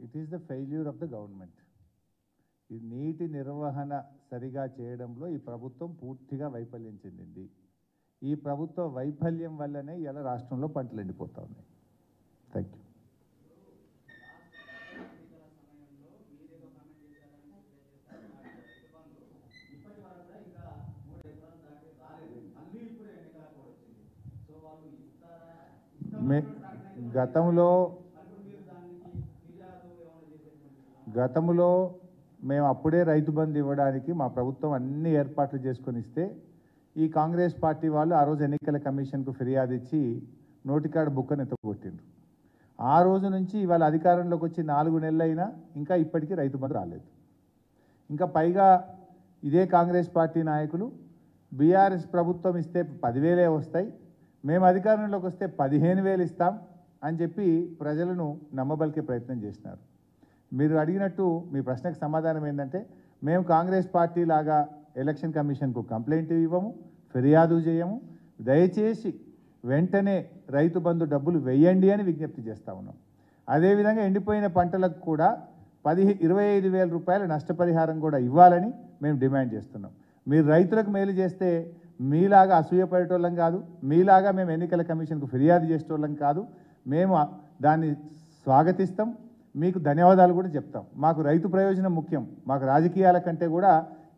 It is the failure of the government. ఈ నీటి నిర్వహణ సరిగా చేయడంలో ఈ ప్రభుత్వం పూర్తిగా వైఫల్యం చెందింది. ఈ ప్రభుత్వ వైఫల్యం వల్లనే ఇలా రాష్ట్రంలో పంటలు ఎండిపోతా ఉన్నాయి. Thank you. గతంలో మేము అప్పుడే రైతు బంధు ఇవ్వడానికి మా ప్రభుత్వం అన్ని ఏర్పాట్లు చేసుకొని ఇస్తే ఈ కాంగ్రెస్ పార్టీ వాళ్ళు ఆ రోజు ఎన్నికల కమిషన్కు ఫిర్యాదు ఇచ్చి నోటికాడ బుక్కను ఎత్తగొట్టిండ్రు. ఆ రోజు నుంచి ఇవాళ అధికారంలోకి వచ్చి 4 నెలలైనా ఇంకా ఇప్పటికీ రైతు బంధు రాలేదు. ఇంకా పైగా ఇదే కాంగ్రెస్ పార్టీ నాయకులు బీఆర్ఎస్ ప్రభుత్వం ఇస్తే 10,000 వస్తాయి, మేము అధికారంలోకి వస్తే 15,000 ఇస్తాం అని చెప్పి ప్రజలను నమ్మబలికే ప్రయత్నం చేసినారు. మీరు అడిగినట్టు మీ ప్రశ్నకు సమాధానం ఏంటంటే, మేము కాంగ్రెస్ పార్టీ లాగా ఎలక్షన్ కమిషన్కు కంప్లైంట్ ఇవ్వము, ఫిర్యాదు చేయము. దయచేసి వెంటనే రైతు బంధు డబ్బులు వేయండి అని విజ్ఞప్తి చేస్తూ ఉన్నాం. అదేవిధంగా ఎండిపోయిన పంటలకు కూడా 25,000 రూపాయల నష్టపరిహారం కూడా ఇవ్వాలని మేము డిమాండ్ చేస్తున్నాం. మీరు రైతులకు మేలు చేస్తే మీలాగా అసూయపడేటోళ్ళం కాదు, మీలాగా మేము ఎన్నికల కమిషన్కు ఫిర్యాదు చేసేటోళ్ళం కాదు. మేము దాన్ని స్వాగతిస్తాం, మీకు ధన్యవాదాలు కూడా చెప్తాం. మాకు రైతు ప్రయోజనం ముఖ్యం. మాకు రాజకీయాల కంటే కూడా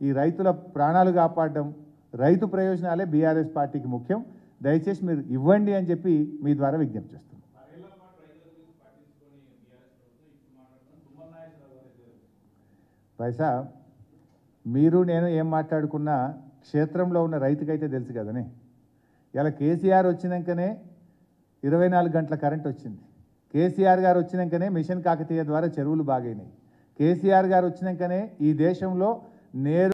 ఈ రైతుల ప్రాణాలు కాపాడడం, రైతు ప్రయోజనాలే బీఆర్ఎస్ పార్టీకి ముఖ్యం. దయచేసి మీరు ఇవ్వండి అని చెప్పి మీ ద్వారా విజ్ఞప్తి చేస్తున్నాం. పైసా మీరు నేను ఏం మాట్లాడుకున్నా క్షేత్రంలో ఉన్న రైతుకైతే తెలుసు కదనే. ఇలా కేసీఆర్ వచ్చినాకనే 24 గంటల కరెంట్ వచ్చింది. కేసీఆర్ గారు వచ్చినాకనే మిషన్ కాకతీయ ద్వారా చెరువులు బాగైనాయి. కేసీఆర్ గారు వచ్చినాకనే ఈ దేశంలో నేరు